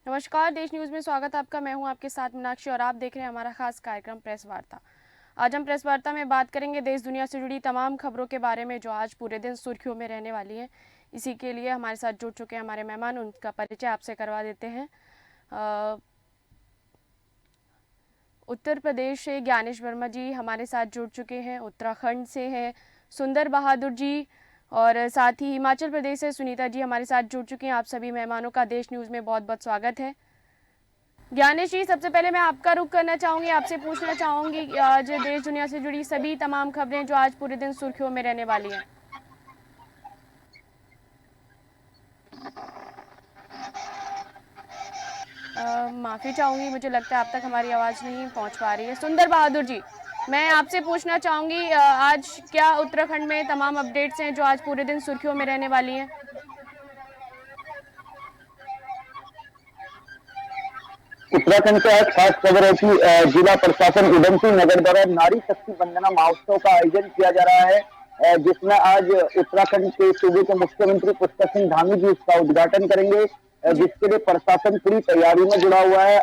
नमस्कार, देश न्यूज़ में स्वागत है आपका। मैं हूं आपके साथ मीनाक्षी और आप देख रहे हैं हमारा खास कार्यक्रम प्रेस वार्ता। आज हम प्रेस वार्ता में बात करेंगे देश दुनिया से जुड़ी तमाम खबरों के बारे में जो आज पूरे दिन सुर्खियों में रहने वाली हैं। इसी के लिए हमारे साथ जुड़ चुके हैं हमारे मेहमान, उनका परिचय आपसे करवा देते हैं। उत्तर प्रदेश से ज्ञानेश वर्मा जी हमारे साथ जुड़ चुके हैं, उत्तराखंड से हैं सुंदर बहादुर जी, और साथ ही हिमाचल प्रदेश से सुनीता जी हमारे साथ जुड़ चुके हैं। आप सभी मेहमानों का देश न्यूज़ में बहुत बहुत स्वागत है। ज्ञानेश जी, सबसे पहले मैं आपका रुख करना चाहूँगी, आपसे पूछना चाहूँगी आज देश दुनिया से जुड़ी सभी तमाम खबरें जो आज पूरे दिन सुर्खियों में रहने वाली हैं। माफ़ी चाहूँगी, मुझे लगता है आप तक हमारी आवाज़ नहीं पहुँच पा रही है। सुंदर बहादुर जी, मैं आपसे पूछना चाहूँगी आज क्या उत्तराखंड में तमाम अपडेट्स हैं जो आज पूरे दिन सुर्खियों में रहने वाली हैं। उत्तराखंड से आज खास खबर है कि जिला प्रशासन उधम सिंह नगर द्वारा नारी शक्ति वंदना महोत्सव का आयोजन किया जा रहा है, जिसमें आज उत्तराखंड के सूबे के मुख्यमंत्री पुष्कर सिंह धामी जी इसका उद्घाटन करेंगे, जी जिसके लिए प्रशासन पूरी तैयारी में जुड़ा हुआ है।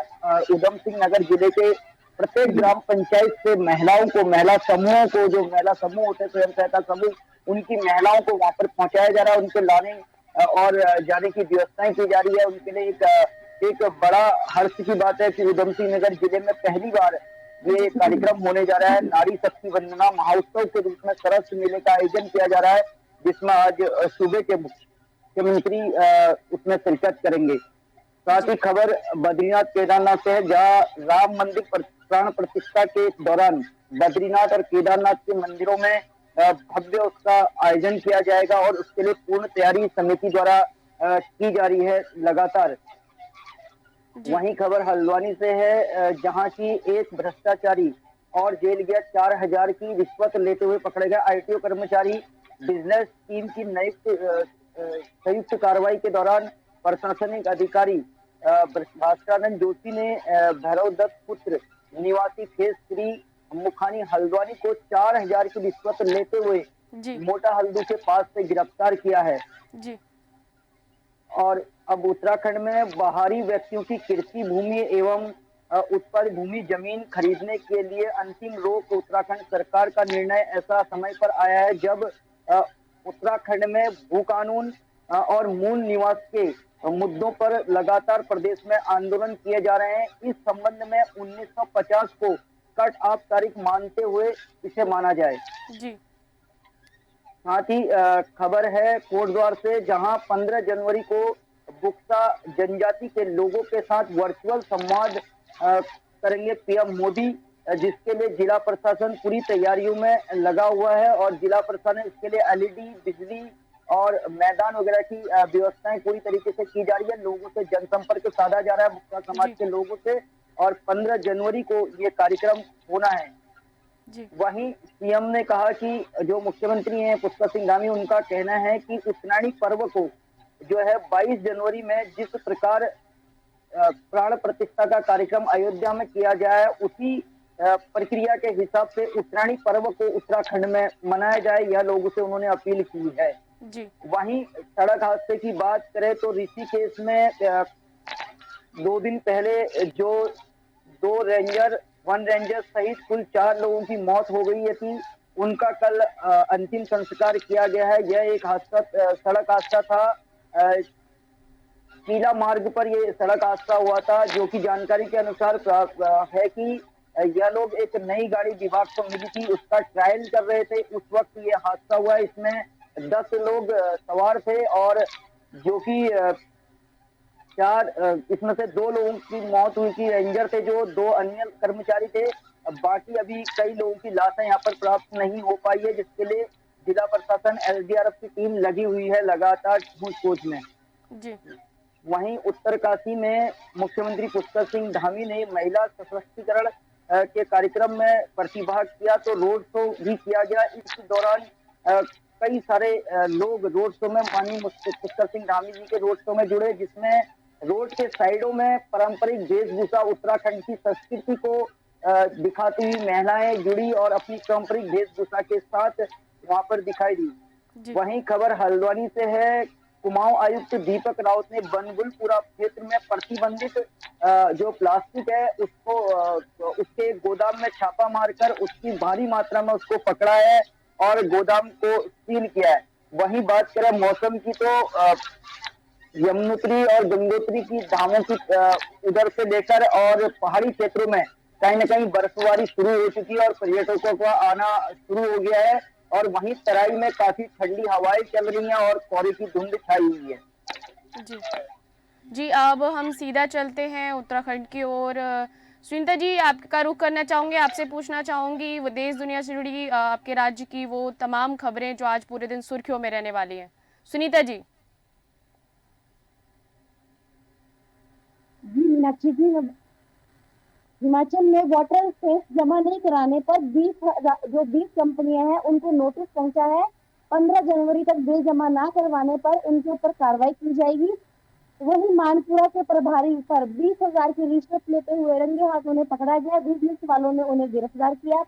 उधम सिंह नगर जिले के प्रत्येक ग्राम पंचायत से महिलाओं को, महिला समूहों को, जो महिला समूह होते हैं स्वयं सहायता समूह, उनकी महिलाओं को वहां पर पहुंचाया जा रहा है। उनके लाने और जाने की व्यवस्थाएं की जा रही है। उनके लिए एक बड़ा हर्ष की बात है कि उधम सिंह नगर जिले में पहली बार ये जी कार्यक्रम होने जा रहा है। नारी शक्ति वंदना महोत्सव के रूप में सरस मेले का आयोजन किया जा रहा है, जिसमें आज सूबे के मुख्यमंत्री उसमें शिरकत करेंगे। साथ जी ही खबर बद्रीनाथ केदारनाथ से है, जहाँ राम मंदिर प्राण प्रतिष्ठा के दौरान बद्रीनाथ और केदारनाथ के मंदिरों में भव्य उसका आयोजन किया जाएगा और उसके लिए पूर्ण तैयारी समिति द्वारा की जा रही है लगातार। जी वहीं खबर हल्द्वानी से है, जहां की एक भ्रष्टाचारी और जेल गया 4,000 की रिश्वत लेते हुए पकड़े गए आईटीओ कर्मचारी। बिजनेस टीम की संयुक्त कार्रवाई के दौरान प्रशासनिक अधिकारी भास्करानंद जोशी ने भैरव दत्त पुत्र निवासी खेत श्री मुखानी हल्द्वानी को 4,000 की रिश्वत लेते हुए जी मोटा हल्दू के पास से गिरफ्तार किया है। जी और अब उत्तराखंड में बाहरी व्यक्तियों की कृषि भूमि एवं उत्पाद भूमि जमीन खरीदने के लिए अंतिम रोक। उत्तराखंड सरकार का निर्णय ऐसा समय पर आया है जब अ, उत्तराखंड में भू कानून और मूल निवास के मुद्दों पर लगातार प्रदेश में आंदोलन किए जा रहे हैं। इस संबंध में 1950 को कट ऑफ तारीख मानते हुए इसे माना जाए। जी साथ ही खबर है कोटद्वार से, जहां 15 जनवरी को बुक्सा जनजाति के लोगों के साथ वर्चुअल संवाद करेंगे पीएम मोदी, जिसके लिए जिला प्रशासन पूरी तैयारियों में लगा हुआ है और जिला प्रशासन इसके लिए एलईडी, बिजली और मैदान वगैरह की व्यवस्थाएं पूरी तरीके से की जा रही है। लोगों से जनसंपर्क साधा जा रहा है बुक्सा समाज जी के लोगों से, और 15 जनवरी को ये कार्यक्रम होना है। जी वहीं सीएम ने कहा कि जो मुख्यमंत्री हैं पुष्कर सिंह धामी, उनका कहना है कि उत्तरायणी पर्व को जो है 22 जनवरी में जिस प्रकार प्राण प्रतिष्ठा का कार्यक्रम अयोध्या में किया गया है, उसी प्रक्रिया के हिसाब से उत्तरायणी पर्व को उत्तराखंड में मनाया जाए, यह लोगों से उन्होंने अपील की है। जी वहीं सड़क हादसे की बात करें तो ऋषिकेश में 2 दिन पहले जो 2 रेंजर, 1 रेंजर सहित कुल 4 लोगों की मौत हो गई थी, उनका कल अंतिम संस्कार किया गया है। यह एक सड़क हादसा था। शीला मार्ग पर ये सड़क हादसा हुआ था, जो कि जानकारी के अनुसार है कि यह लोग एक नई गाड़ी विभाग को मिली थी, उसका ट्रायल कर रहे थे, उस वक्त ये हादसा हुआ। इसमें 10 लोग सवार थे और जो कि इसमें से 2 लोगों की मौत हुई थी, रेंजर थे, जो 2 अन्य कर्मचारी थे। बाकी अभी कई लोगों की लाशें यहाँ पर प्राप्त नहीं हो पाई है, जिसके लिए जिला प्रशासन एसडीआरएफ की टीम लगी हुई है लगातार खोज में। जी वहीं उत्तरकाशी में मुख्यमंत्री पुष्कर सिंह धामी ने महिला सशक्तिकरण के कार्यक्रम में प्रतिभाग किया, तो रोड शो भी किया गया। इस दौरान कई सारे लोग रोड शो में माननीय पुष्कर सिंह धामी जी के रोड शो में जुड़े, जिसमें रोड के साइडों में पारंपरिक वेशभूषा उत्तराखंड की संस्कृति को दिखाती हुई महिलाएं जुड़ी और अपनी पारंपरिक वेशभूषा के साथ वहां पर दिखाई दी। जी वहीं खबर हल्द्वानी से है, कुमाऊं आयुक्त दीपक रावत ने बनगुलपुरा क्षेत्र में प्रतिबंधित जो प्लास्टिक है उसको उसके एक गोदाम में छापा मारकर उसकी भारी मात्रा में उसको पकड़ा है और गोदाम को सील किया है। वहीं बात करें मौसम की तो यमुनोत्री और गंगोत्री की धामों की उधर से लेकर और पहाड़ी क्षेत्रों में कहीं न कहीं बर्फबारी शुरू हो चुकी है और पर्यटकों का आना शुरू हो गया है और वहीं तराई में काफी ठंडी हवाएं चल रही हैं और कोहरे की धुंध छाई हुई है। जी जी, अब हम सीधा चलते हैं उत्तराखंड की ओर। सुनीता जी, आपका रुख करना चाहूँगी, आपसे पूछना चाहूँगी वो देश दुनिया से जुड़ी आपके राज्य की वो तमाम खबरें जो आज पूरे दिन सुर्खियों में रहने वाली हैं। सुनीता जी। जी मीनाक्षी जी, हिमाचल में वाटर सेस जमा नहीं कराने पर 20 कंपनियां हैं उनको नोटिस पहुंचा है। 15 जनवरी तक बिल जमा ना करवाने पर उनके ऊपर कार्रवाई की जाएगी। वही मानपुरा के प्रभारी पर 20,000 की रिश्वत लेते हुए रंगे हाथ उन्हें पकड़ा गया। बिजनेस वालों ने उन्हें गिरफ्तार किया।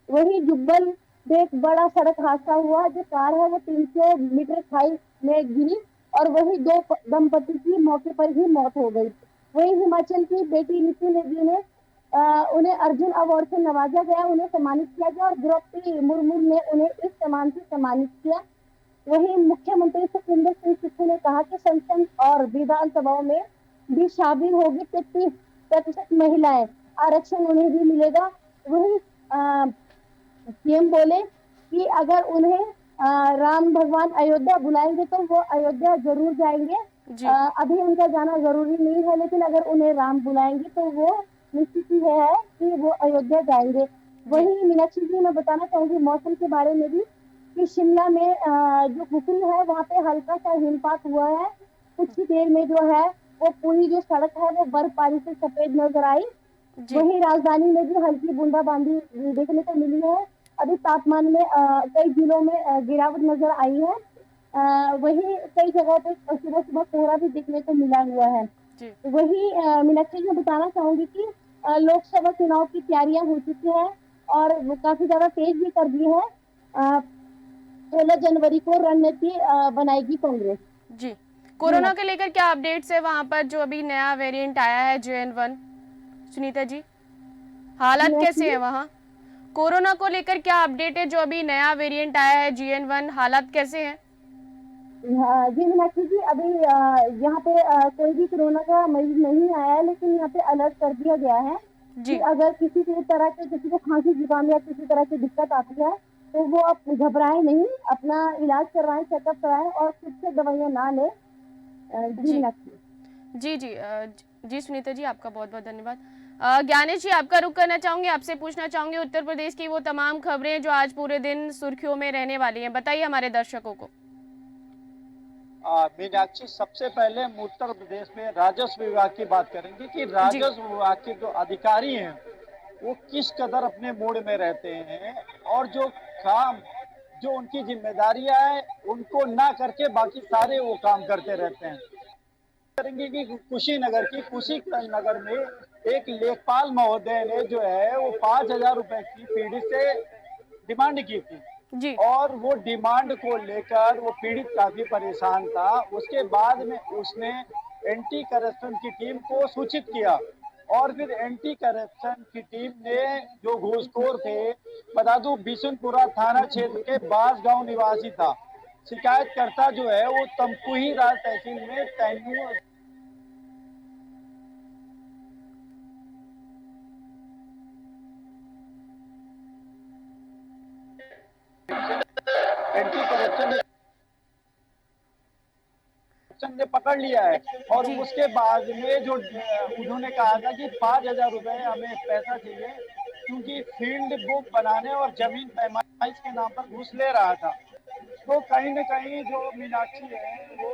वही जुब्बल में एक बड़ा सड़क हादसा हुआ। जो कार है वो 300 मीटर खाई में गिरी और वही दो दंपति की मौके पर ही मौत हो गई। वही हिमाचल की बेटी नीतू नेगी ने उन्हें अर्जुन अवार्ड से नवाजा गया, उन्हें सम्मानित किया गया और द्रौपदी मुर्मू ने उन्हें इस सम्मान से सम्मानित किया। वहीं मुख्यमंत्री सुखविंदर सिंह सुक्खू ने कहा कि संसद और विधानसभाओं में भी शामिल होगी 33% महिलाएं, आरक्षण उन्हें भी मिलेगा। वहीं सीएम बोले कि अगर उन्हें राम भगवान अयोध्या बुलाएंगे तो वो अयोध्या जरूर जाएंगे। अभी उनका जाना जरूरी नहीं है, लेकिन अगर उन्हें राम बुलाएंगे तो वो निश्चित ही है कि वो अयोध्या जाएंगे। वहीं मीनाक्षी जी, मैं बताना चाहूंगी मौसम के बारे में भी कि शिमला में जो कुफरी है वहाँ पे हल्का सा हिमपात हुआ है। कुछ ही देर में जो है वो पूरी जो सड़क है वो बर्फबारी से सफेद नजर आई। वहीं राजधानी में भी हल्की बूंदाबांदी देखने को मिली है। अभी तापमान में कई जिलों में गिरावट नजर आई है। वहीं कई जगहों पे सुबह सुबह कोहरा भी देखने को मिला हुआ है। वही मीनाक्षी मैं बताना चाहूंगी कि लोकसभा चुनाव की तैयारियां हो चुकी है और वो काफी ज्यादा तेज भी कर दी है। 16 जनवरी को रणनीति बनाएगी कांग्रेस। जी, कोरोना के लेकर क्या अपडेट्स है वहां पर जो अभी नया वेरिएंट आया है JN1? सुनीता जी, हालात कैसे है वहाँ? कोरोना को लेकर क्या अपडेट है जो अभी नया वेरिएंट आया है JN1, हालात कैसे हैं? जी मीनाक्षी जी, अभी यहाँ पे कोई भी कोरोना का मरीज नहीं आया है, लेकिन यहाँ पे अलर्ट कर दिया गया है कि अगर किसी तरह के किसी को खांसी जुकाम या किसी तरह की दिक्कत आती है तो वो आप घबराएं नहीं, अपना इलाज करवाएं, चेकअप कराएं और खुद से दवाइयाँ ना लें। जी मीनाक्षी। जी सुनीता जी, आपका बहुत बहुत धन्यवाद। ज्ञानेश जी, आपका रुख करना चाहूंगी, आपसे पूछना चाहूंगी उत्तर प्रदेश की वो तमाम खबरें जो आज पूरे दिन सुर्खियों में रहने वाली हैं, बताइए हमारे दर्शकों को। मीनाक्षी, सबसे पहले हम उत्तर प्रदेश में राजस्व विभाग की बात करेंगे कि राजस्व विभाग के जो अधिकारी हैं वो किस कदर अपने मोड में रहते हैं और जो काम जो उनकी जिम्मेदारियां हैं उनको ना करके बाकी सारे वो काम करते रहते हैं। करेंगे कि कुशीनगर में एक लेखपाल महोदय ने जो है वो 5,000 रुपए की पीड़ित से डिमांड की थी और वो डिमांड को लेकर वो पीड़ित काफी परेशान था। उसके बाद में उसने एंटी करप्शन की टीम को सूचित किया और फिर एंटी करप्शन की टीम ने जो घूसखोर थे, बता दूं बिशुनपुरा थाना क्षेत्र के बास गांव निवासी था। शिकायतकर्ता जो है वो तमकुही राज तहसील में तैमूर एंटी करप्शन ने पकड़ लिया है और उसके बाद में जो उन्होंने कहा था कि 5,000 रुपए हमें पैसा चाहिए क्योंकि फील्ड बुक बनाने और जमीन पैमाइश के नाम पर घूस ले रहा था। तो कहीं न कहीं जो मीनाक्षी है वो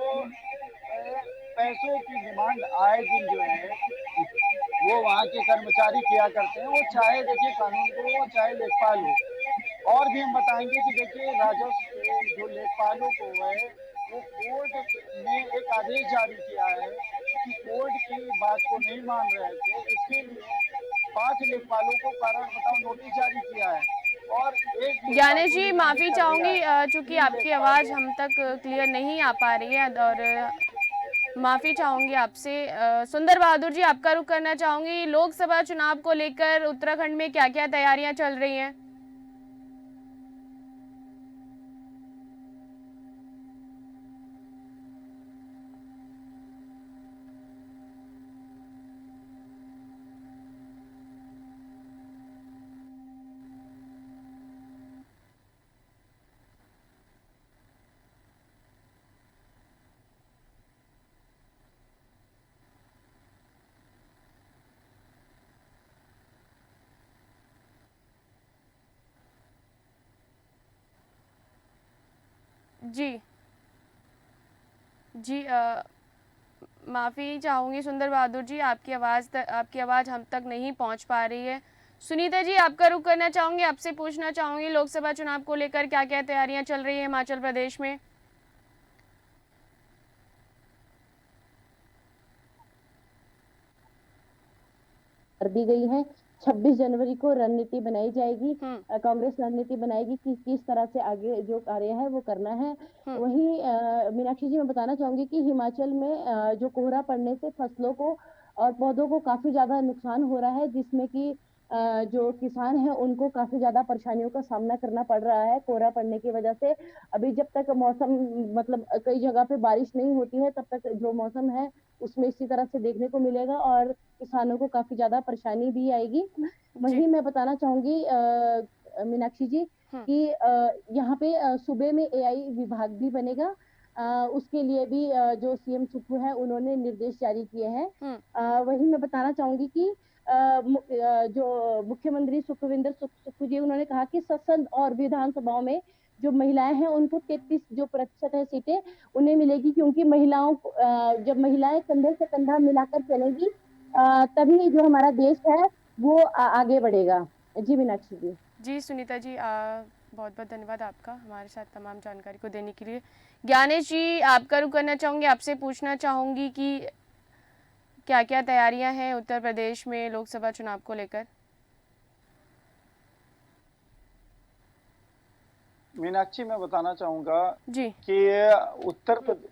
पैसों की डिमांड आए दिन जो है वो वहाँ के कर्मचारी किया करते हैं, वो चाहे देखिए कानून को, चाहे लेखपाल हो। और भी हम बताएंगे कि देखिए राजस्व जो लेखपालों को है वो कोर्ट ने एक आदेश जारी किया है कि कोर्ट की बात को नहीं मान रहे थे, इसके लिए 5 लेखपालों को कारण बताओ नोटिस जारी किया है और एक ज्ञानेश जी, मुद्दा माफ़ी चल रहा चाहूँगी है चूँकि नहीं देख आपकी आवाज़ पाते। हम तक क्लियर नहीं आ पा रही है और माफ़ी चाहूँगी आपसे। सुंदर बहादुर जी, आपका रुख करना चाहूँगी, लोकसभा चुनाव को लेकर उत्तराखंड में क्या-क्या तैयारियाँ चल रही हैं? जी। जी माफ़ी चाहूँगी सुंदर बहादुर जी, आपकी आवाज़ हम तक नहीं पहुँच पा रही है। सुनीता जी, आपका रुख करना चाहूँगी, आपसे पूछना चाहूँगी लोकसभा चुनाव को लेकर क्या-क्या तैयारियाँ चल रही हैं हिमाचल प्रदेश में? कर दी गई है। 26 जनवरी को रणनीति बनाई जाएगी। हुँ, कांग्रेस रणनीति बनाएगी कि किस तरह से आगे जो कार्य है वो करना है। हुँ, वहीं मीनाक्षी जी, मैं बताना चाहूंगी कि हिमाचल में जो कोहरा पड़ने से फसलों को और पौधों को काफी ज्यादा नुकसान हो रहा है, जिसमें कि जो किसान है उनको काफी ज्यादा परेशानियों का सामना करना पड़ रहा है कोहरा पड़ने की वजह से। अभी जब तक मौसम, मतलब कई जगह पे बारिश नहीं होती है, तब तक जो मौसम है उसमें इसी तरह से देखने को मिलेगा और किसानों को काफी ज्यादा परेशानी भी आएगी। जी, वहीं मैं बताना चाहूंगी मीनाक्षी जी हुँ, कि यहाँ पे सूबे में एआई विभाग भी बनेगा। उसके लिए भी जो सीएम सुक्खू है उन्होंने निर्देश जारी किए हैं। हुँ, वहीं मैं बताना चाहूंगी कि जो मुख्यमंत्री सुखविंदर सुक्खू जी, उन्होंने कहा कि संसद और विधानसभाओं में जो महिलाएं हैं उनको 33 जो प्रतिशत है सीटें उन्हें मिलेगी, क्योंकि जब महिलाएं कंधे से कंधा मिलाकर चलेंगी तभी जो हमारा देश है वो आगे बढ़ेगा। जी मीनाक्षी जी। जी सुनीता जी, बहुत-बहुत धन्यवाद आपका हमारे साथ तमाम जानकारी को देने के लिए। ज्ञानेश जी, आपका रुख करना चाहूँगी, आपसे पूछना चाहूँगी कि क्या-क्या तैयारियाँ हैं उत्तर प्रदेश में लोकसभा चुनाव को लेकर? मीनाक्षी, मैं बताना चाहूंगा जी, कि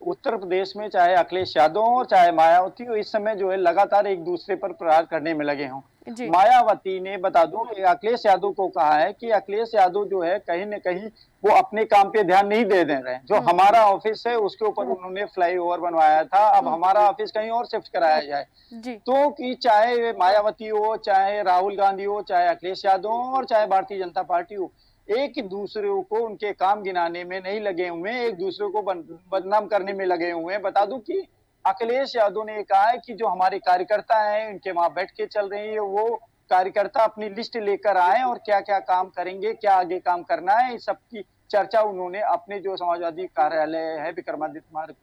उत्तर प्रदेश में चाहे अखिलेश यादव हो चाहे मायावती हो, इस समय जो है लगातार एक दूसरे पर प्रहार करने में लगे हों। जी, मायावती ने, बता दूं कि अखिलेश यादव को कहा है कि अखिलेश यादव जो है कहीं न कहीं वो अपने काम पे ध्यान नहीं दे रहे हैं। जो हुँ, हमारा ऑफिस है उसके ऊपर उन्होंने फ्लाईओवर बनवाया था, अब हुँ, हमारा ऑफिस कहीं और शिफ्ट कराया जाए। जी, तो कि चाहे मायावती हो, चाहे राहुल गांधी हो, चाहे अखिलेश यादव हो और चाहे भारतीय जनता पार्टी हो, एक दूसरे को उनके काम गिनाने में नहीं लगे हुए हैं, एक दूसरे को बदनाम करने में लगे हुए हैं। बता दूं कि अखिलेश यादव ने कहा है कि जो हमारे कार्यकर्ता हैं, इनके वहां बैठ के चल रही है, वो कार्यकर्ता अपनी लिस्ट लेकर आए और क्या-क्या काम करेंगे, क्या आगे काम करना है, इस सब की चर्चा उन्होंने अपने जो समाजवादी कार्यालय है विक्रमादित्य मार्ग,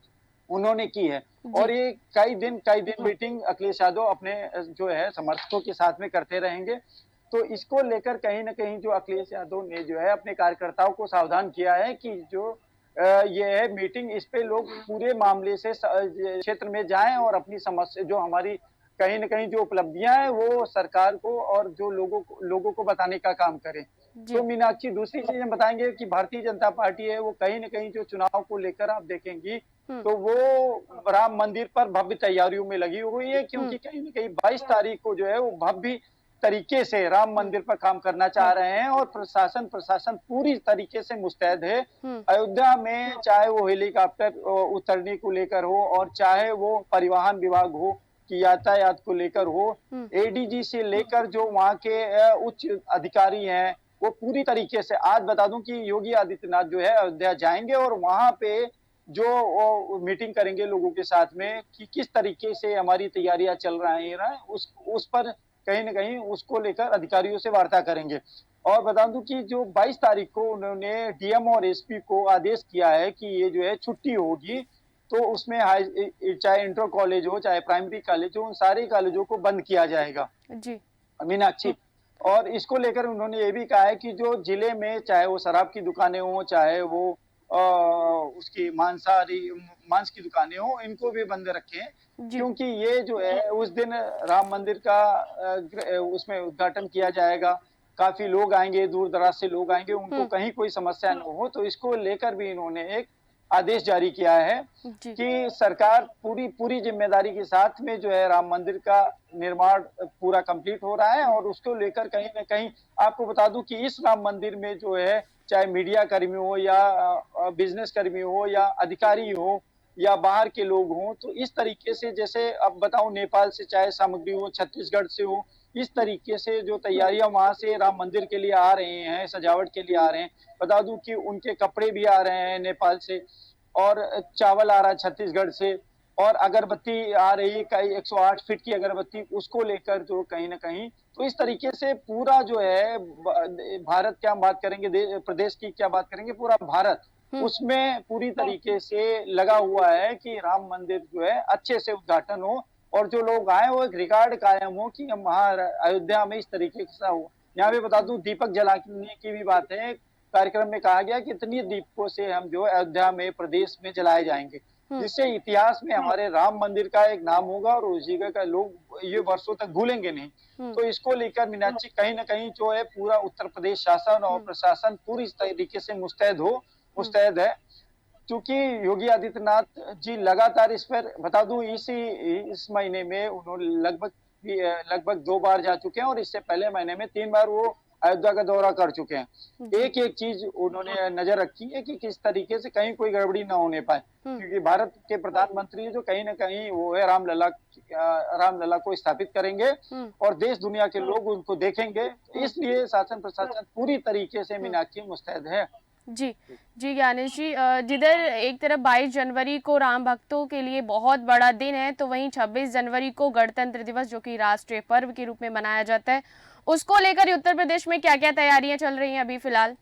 उन्होंने की है। और जी, ये कई दिन मीटिंग अखिलेश यादव अपने जो है समर्थकों के साथ में करते रहेंगे। तो इसको लेकर कहीं न कहीं जो अखिलेश यादव ने जो है अपने कार्यकर्ताओं को सावधान किया है कि जो ये है मीटिंग, इस पे लोग पूरे मामले से क्षेत्र में जाएँ और अपनी समस्या जो हमारी कहीं न कहीं जो उपलब्धियाँ हैं वो सरकार को और जो लोगों को बताने का काम करें। तो जी, मीनाक्षी, दूसरी चीज़ हम बताएँगे कि भारतीय जनता पार्टी है वो कहीं न कहीं जो चुनाव को लेकर आप देखेंगी हुँ, तो वो राम मंदिर पर भव्य तैयारियों में लगी हुई है, हुँ, क्योंकि कहीं न कहीं 22 तारीख को जो है वो भव्य तरीके से राम हुँ, मंदिर पर काम करना चाह हुँ, रहे हैं और प्रशासन पूरी तरीके से मुस्तैद है। हुँ, अयोध्या में चाहे वो हेलीकॉप्टर उतरने को लेकर हो और चाहे वो परिवहन विभाग हो कि यातायात को लेकर हो, हुँ, एडीजी से लेकर जो वहाँ के उच्च अधिकारी हैं, वो पूरी तरीके से, आज बता दूँ कि योगी आदित्यनाथ जो है अयोध्या जाएँगे और वहाँ पे जो वो मीटिंग करेंगे लोगों के साथ में कि किस तरीके से हमारी तैयारियां चल रही हैं, उस पर कहीं न कहीं उसको लेकर अधिकारियों से वार्ता करेंगे। और बता दूं कि जो 22 तारीख को उन्होंने डीएम और एसपी को आदेश किया है कि ये जो है छुट्टी होगी, तो उसमें चाहे इंटर कॉलेज हो, चाहे प्राइमरी कॉलेज हो, उन सारे कॉलेजों को बंद किया जाएगा। जी, मीनाक्षी, और इसको लेकर उन्होंने ये भी कहा है कि जो जिले में चाहे वो शराब की दुकानें हों, चाहे वो उसकी मांस की दुकानें हों, इनको भी बंद रखें, जी, क्योंकि ये जो है उस दिन राम मंदिर का उसमें उद्घाटन किया जाएगा। काफी लोग आएंगे, दूर दराज से लोग आएंगे, उनको हम्म। कहीं कोई समस्या न हो, तो इसको लेकर भी इन्होंने एक आदेश जारी किया है जी। कि सरकार पूरी पूरी जिम्मेदारी के साथ में जो है राम मंदिर का निर्माण पूरा कंप्लीट हो रहा है। और उसको लेकर कहीं न कहीं आपको बता दूं कि इस राम मंदिर में जो है, चाहे मीडिया कर्मी हो या बिजनेस कर्मी हो या अधिकारी हो या बाहर के लोग हों, तो इस तरीके से, जैसे अब बताऊं, नेपाल से चाहे सामग्री हो, छत्तीसगढ़ से हो, इस तरीके से जो तैयारियां वहां से राम मंदिर के लिए आ रहे हैं, सजावट के लिए आ रहे हैं। बता दूं कि उनके कपड़े भी आ रहे हैं नेपाल से, और चावल आ रहा है छत्तीसगढ़ से, और अगरबत्ती आ रही है, कई 108 फीट की अगरबत्ती, उसको लेकर जो कहीं न कहीं, तो इस तरीके से पूरा जो है भारत, क्या हम बात करेंगे, प्रदेश की क्या बात करेंगे, पूरा भारत उसमें पूरी तरीके से लगा हुआ है कि राम मंदिर जो है अच्छे से उद्घाटन हो, और जो लोग आए वो एक रिकॉर्ड कायम हो कि हम वहाँ अयोध्या में इस तरीके से हो। यहाँ पे बता दूं, दीपक जलाने की भी बात है। कार्यक्रम में कहा गया कि इतनी दीपकों से हम जो है अयोध्या में, प्रदेश में जलाए जाएंगे, जिससे इतिहास में हमारे राम मंदिर का एक नाम होगा, और उस जगह का लोग ये वर्षों तक भूलेंगे नहीं। तो इसको लेकर मीनाक्षी कहीं न कहीं जो है पूरा उत्तर प्रदेश शासन और प्रशासन पूरी तरीके से मुस्तैद है। क्योंकि योगी आदित्यनाथ जी लगातार इस पर, बता दूं, इस महीने में उन्होंने लगभग 2 बार जा चुके हैं, और इससे पहले महीने में 3 बार वो अयोध्या का दौरा कर चुके हैं। एक एक चीज उन्होंने नजर रखी है कि किस तरीके से कहीं कोई गड़बड़ी ना होने पाए, क्योंकि भारत के प्रधानमंत्री जो कहीं ना कहीं वो है रामलला को स्थापित करेंगे, और देश दुनिया के लोग उनको देखेंगे। इसलिए शासन प्रशासन पूरी तरीके से मीनाक्षी मुस्तैद है। जी जी ज्ञानेश जी, जिधर एक तरफ 22 जनवरी को राम भक्तों के लिए बहुत बड़ा दिन है, तो वहीं 26 जनवरी को गणतंत्र दिवस, जो कि राष्ट्रीय पर्व के रूप में मनाया जाता है, उसको लेकर उत्तर प्रदेश में क्या क्या तैयारियां चल रही हैं अभी फिलहाल?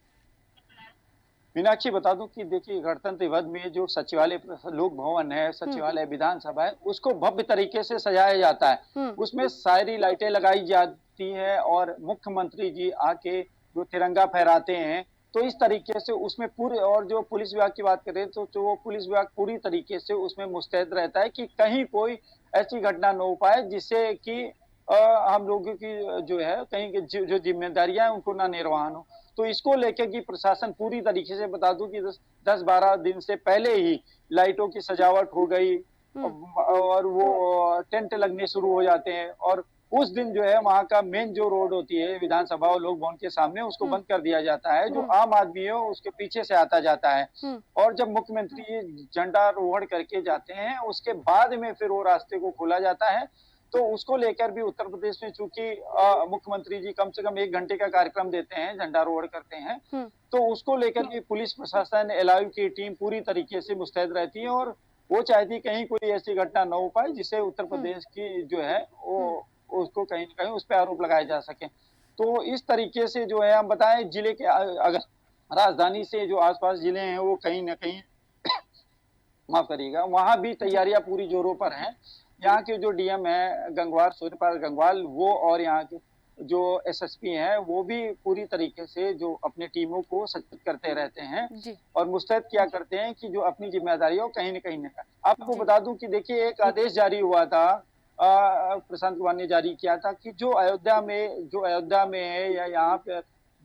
मीनाक्षी बता दूं कि देखिए, गणतंत्र दिवस में जो सचिवालय, लोक भवन है, सचिवालय, विधानसभा है, उसको भव्य तरीके से सजाया जाता है। उसमें सारी लाइटें लगाई जाती है, और मुख्यमंत्री जी आके जो तिरंगा फहराते हैं, तो इस तरीके से उसमें पूरे, और जो पुलिस विभाग की बात करें तो जो पुलिस विभाग पूरी तरीके से उसमें मुस्तैद रहता है कि कहीं कोई ऐसी घटना न हो पाए जिससे कि हम लोगों की जो है कहीं की जो जिम्मेदारियां हैं उनको ना निर्वहन हो। तो इसको लेकर कि प्रशासन पूरी तरीके से, बता दूं कि 10-12 दिन से पहले ही लाइटों की सजावट हो गई, और वो टेंट लगने शुरू हो जाते हैं, और उस दिन जो है वहाँ का मेन जो रोड होती है विधानसभा और लोक भवन के सामने, उसको बंद कर दिया जाता है। जो आम आदमी है उसके पीछे से आता जाता है, और जब मुख्यमंत्री झंडारोहण करके जाते हैं, उसके बाद में फिर वो रास्ते को खोला जाता है। तो उसको लेकर भी उत्तर प्रदेश में, चूंकि मुख्यमंत्री जी कम से कम 1 घंटे का कार्यक्रम देते हैं, झंडारोहण करते हैं, तो उसको लेकर भी पुलिस प्रशासन, एलआईयू की टीम पूरी तरीके से मुस्तैद रहती है, और वो चाहती कहीं कोई ऐसी घटना न हो पाए जिससे उत्तर प्रदेश की जो है वो उसको कहीं न कहीं उस पर आरोप लगाए जा सके। तो इस तरीके से जो है, हम बताएं, जिले के अगर राजधानी से जो आसपास जिले हैं वो कहीं न कहीं माफ करिएगा, वहां भी तैयारियां पूरी जोरों पर हैं। यहाँ के जो डीएम है गंगवार, सूर्यपाल गंगवाल, वो, और यहाँ के जो एसएसपी हैं, वो भी पूरी तरीके से जो अपने टीमों को सचेत करते रहते हैं, और मुस्तैद क्या करते हैं कि जो अपनी जिम्मेदारी हो कहीं न कहीं आपको बता दूं कि देखिए, एक आदेश जारी हुआ था, प्रशांत कुमार ने जारी किया था कि जो अयोध्या में है, या यहाँ पे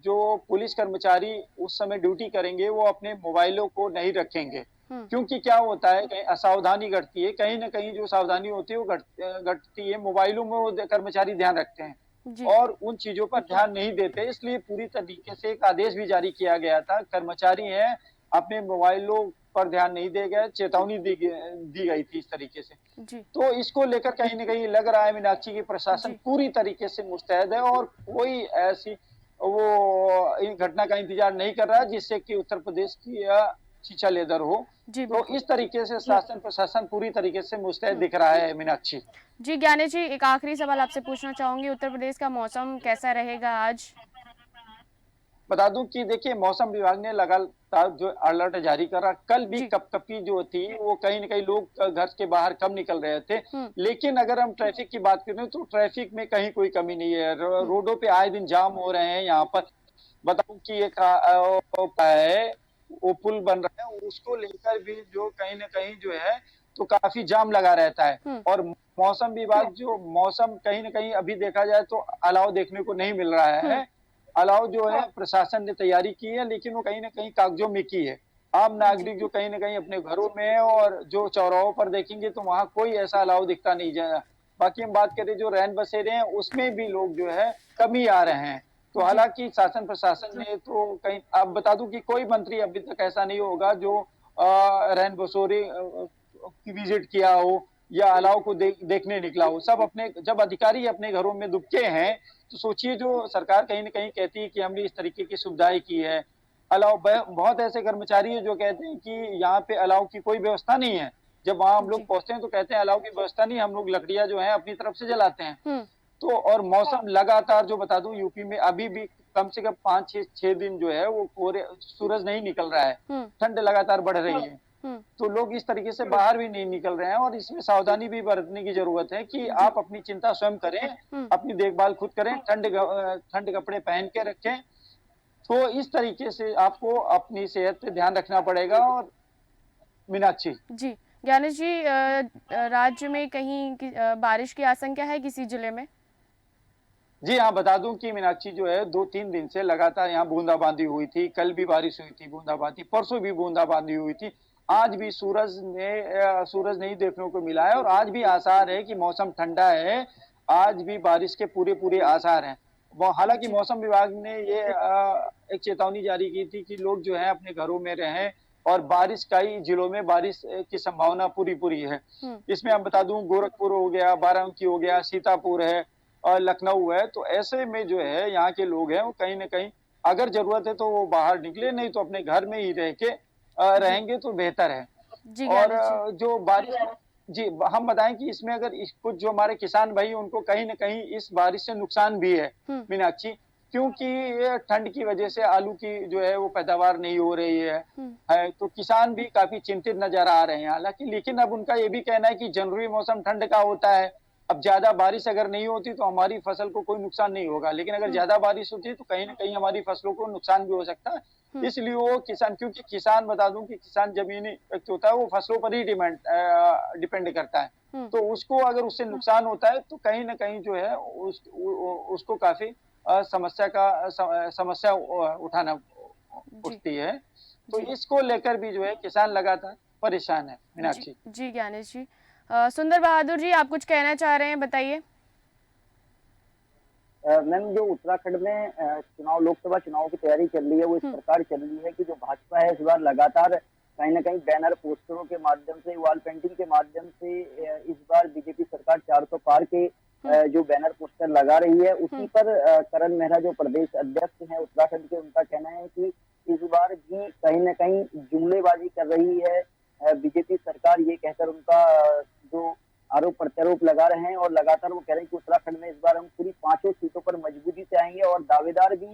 जो पुलिस कर्मचारी उस समय ड्यूटी करेंगे, वो अपने मोबाइलों को नहीं रखेंगे। क्योंकि क्या होता है, कहीं असावधानी घटती है, कहीं ना कहीं जो सावधानी होती है वो घटती है, मोबाइलों में वो कर्मचारी ध्यान रखते हैं और उन चीजों पर ध्यान नहीं देते। इसलिए पूरी तरीके से एक आदेश भी जारी किया गया था, कर्मचारी हैं अपने मोबाइलों पर ध्यान नहीं दे गए, चेतावनी दी गई थी इस तरीके से। तो इसको लेकर कहीं ना कहीं लग रहा है मीनाक्षी की प्रशासन पूरी तरीके से मुस्तैद है, और कोई ऐसी वो घटना का इंतजार नहीं कर रहा है जिससे कि उत्तर प्रदेश की शिक्षा लेदर हो। तो इस तरीके से शासन प्रशासन पूरी तरीके से मुस्तैद दिख रहा है मीनाक्षी। जी ज्ञानेश जी, एक आखिरी सवाल आपसे पूछना चाहूंगी, उत्तर प्रदेश का मौसम कैसा रहेगा आज? बता दूं कि देखिए, मौसम विभाग ने लगातार जो अलर्ट जारी करा, कल भी कपकपी जो थी वो कहीं न कहीं लोग घर के बाहर कम निकल रहे थे। लेकिन अगर हम ट्रैफिक की बात करें तो ट्रैफिक में कहीं कोई कमी नहीं है, रोडों पे आए दिन जाम हो रहे हैं। यहाँ पर बताऊं कि एक है वो पुल बन रहा है, उसको लेकर भी जो कहीं न कहीं जो है तो काफी जाम लगा रहता है। और मौसम विभाग जो मौसम कहीं न कहीं अभी देखा जाए तो अलाव देखने को नहीं मिल रहा है। अलाव जो है प्रशासन ने तैयारी की है, लेकिन वो कहीं न कहीं कागजों में की है। आम नागरिक जो कहीं न कहीं अपने घरों में है और जो चौराहों पर देखेंगे तो वहाँ कोई ऐसा अलाव दिखता नहीं जा। बाकी हम बात करें जो रैन बसेरे हैं, उसमें भी लोग जो है कमी आ रहे हैं। तो जी हालाँकि शासन प्रशासन ने तो कहीं अब बता दूँ कि कोई मंत्री अभी तक ऐसा नहीं होगा जो रैन बसेरे की विज़िट किया हो या अलाव को देखने निकला हो। सब अपने जब अधिकारी अपने घरों में दुबके हैं, तो सोचिए जो सरकार कहीं न कहीं कहती है कि हमने इस तरीके की सुविधाएँ की है। अलाव ब बहुत ऐसे कर्मचारी हैं जो कहते हैं कि यहाँ पे अलाव की कोई व्यवस्था नहीं है। जब वहाँ हम लोग जी पहुँचते हैं तो कहते हैं अलाव की व्यवस्था नहीं है, हम लोग लकड़ियाँ जो हैं अपनी तरफ से जलाते हैं। हम्म तो और मौसम लगातार जो बता दूँ यूपी में अभी भी कम से कम 5-6 दिन जो है वो कोहरे सूरज नहीं निकल रहा है। हम्म ठंड लगातार बढ़ रही है। हम्म तो लोग इस तरीके से बाहर भी नहीं निकल रहे हैं और इसमें सावधानी भी बरतने की ज़रूरत है कि जी आप अपनी चिंता स्वयं करें, हम्म अपनी देखभाल खुद करें, ठंड कपड़े पहन के रखें। तो इस तरीके से आपको अपनी सेहत पे ध्यान रखना पड़ेगा और मीनाक्षी। जी ज्ञानेश जी, राज्य में कहीं बारिश की आशंका है किसी जिले में? जी हाँ, बता दूँ कि मीनाक्षी जो है 2-3 दिन से लगातार यहाँ बूंदाबांदी हुई थी, कल भी बारिश हुई थी बूंदाबांदी, परसों भी बूंदाबांदी हुई थी। आज भी सूरज नहीं देखने को मिला है और आज भी आसार है कि मौसम ठंडा है, आज भी बारिश के पूरे-पूरे आसार हैं। वो हालाँकि जी मौसम विभाग ने ये एक चेतावनी जारी की थी कि लोग जो हैं अपने घरों में रहें और बारिश कई जिलों में बारिश की संभावना पूरी-पूरी है। हम्म इसमें हम बता दूँ गोरखपुर हो गया, बाराबंकी हो गया, सीतापुर है और लखनऊ है, तो ऐसे में जो है यहाँ के लोग हैं वो कहीं न कहीं अगर ज़रूरत है तो वो बाहर निकले, नहीं तो अपने घर में ही रह के जी रहेंगे तो बेहतर है। जी और ज्ञानेश जी जो बारिश जी, हम बताएँ कि इसमें अगर इस कुछ जो हमारे किसान भाई हैं उनको कहीं न कहीं इस बारिश से नुकसान भी है, हम्म मीनाक्षी, क्योंकि ये ठंड की वजह से आलू की जो है वो पैदावार नहीं हो रही हम्म है, तो किसान भी काफ़ी चिंतित नज़र आ रहे हैं। हालाँकि लेकिन अब उनका ये भी कहना है कि जनवरी मौसम ठंड का होता है, अब ज़्यादा बारिश अगर नहीं होती तो हमारी फसल को कोई नुकसान नहीं होगा, लेकिन अगर हम्म ज़्यादा बारिश होती है तो कहीं न कहीं हमारी फसलों को नुकसान भी हो सकता है। हम्म इसलिए वो किसान क्योंकि किसान बता दूँ कि किसान ज़मीनी व्यक्ति होता है, वो फसलों पर ही डिपेंड करता है। हम्म तो उसको अगर उससे नुकसान होता है तो कहीं न कहीं जो है उसको काफ़ी समस्या उठाना जी उठती है। तो जी इसको लेकर भी जो है किसान लगातार परेशान है, जी मीनाक्षी। जी ज्ञानेश जी, सुंदर बहादुर जी, आप कुछ कहना चाह रहे हैं, बताइए। मैम जो उत्तराखंड में चुनाव लोकसभा चुनाव की तैयारी चल रही है वो इस हम्म प्रकार चल रही है कि जो भाजपा है इस बार लगातार कहीं न कहीं बैनर पोस्टरों के माध्यम से वॉल पेंटिंग के माध्यम से इस बार बीजेपी सरकार 400 पार के हम्म जो बैनर पोस्टर लगा रही है उसी हम्म पर करण मेहरा जो प्रदेश अध्यक्ष हैं उत्तराखंड के उनका कहना है कि इस बार भी कहीं न कहीं जुमलेबाजी कर रही है बीजेपी सरकार ये कहकर उनका जो आरोप प्रत्यारोप लगा रहे हैं और लगातार वो कह रहे हैं कि उत्तराखंड में इस बार हम पूरी 5 सीटों पर मजबूती से आएंगे और दावेदार भी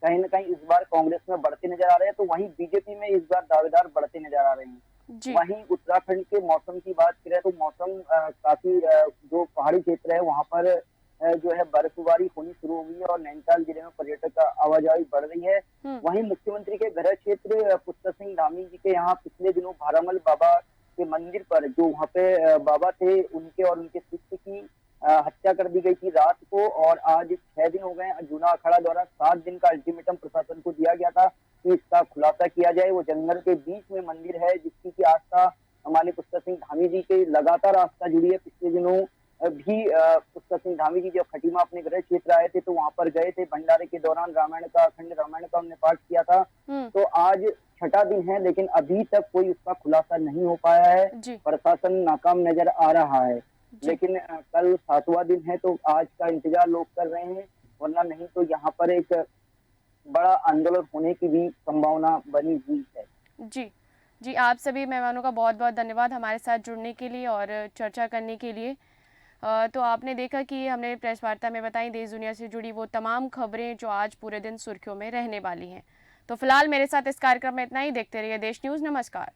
कहीं न कहीं इस बार कांग्रेस में बढ़ते नजर आ रहे हैं, तो वहीं बीजेपी में इस बार दावेदार बढ़ते नजर आ रहे हैं। जी वहीं उत्तराखंड के मौसम की बात करें तो मौसम काफी जो पहाड़ी क्षेत्र है वहाँ पर जो है बर्फबारी होनी शुरू हो गई है और नैनीताल जिले में पर्यटक का आवाजाही बढ़ रही है। हम्म वहीं मुख्यमंत्री के गृह क्षेत्र पुष्कर सिंह धामी जी के यहाँ पिछले दिनों भारामल बाबा के मंदिर पर जो वहाँ पे बाबा थे उनके और उनके शिष्य की हत्या कर दी गई थी रात को और आज 6 दिन हो गए। जूना अखाड़ा द्वारा 7 दिन का अल्टीमेटम प्रशासन को दिया गया था कि इसका खुलासा किया जाए। वो जंगल के बीच में मंदिर है जिसकी की आस्था हमारे पुष्कर सिंह धामी जी के लगातार आस्था जुड़ी है। पिछले दिनों भी पुष्कर सिंह धामी जी जब खटीमा अपने गृह क्षेत्र आए थे तो वहां पर गए थे। भंडारे के दौरान अखंड रामायण का उन्होंने पाठ किया था। हम्म तो आज 6ठा दिन है लेकिन अभी तक कोई उसका खुलासा नहीं हो पाया है। जी प्रशासन नाकाम नजर आ रहा है। जी लेकिन कल 7वां दिन है तो आज का इंतजार लोग कर रहे हैं, वरना नहीं तो यहाँ पर एक बड़ा आंदोलन होने की भी संभावना बनी हुई है। जी जी, आप सभी मेहमानों का बहुत बहुत धन्यवाद हमारे साथ जुड़ने के लिए और चर्चा करने के लिए। तो आपने देखा कि हमने प्रेस वार्ता में बताई देश दुनिया से जुड़ी वो तमाम खबरें जो आज पूरे दिन सुर्खियों में रहने वाली हैं। तो फिलहाल मेरे साथ इस कार्यक्रम में इतना ही। देखते रहिए देश न्यूज़। नमस्कार।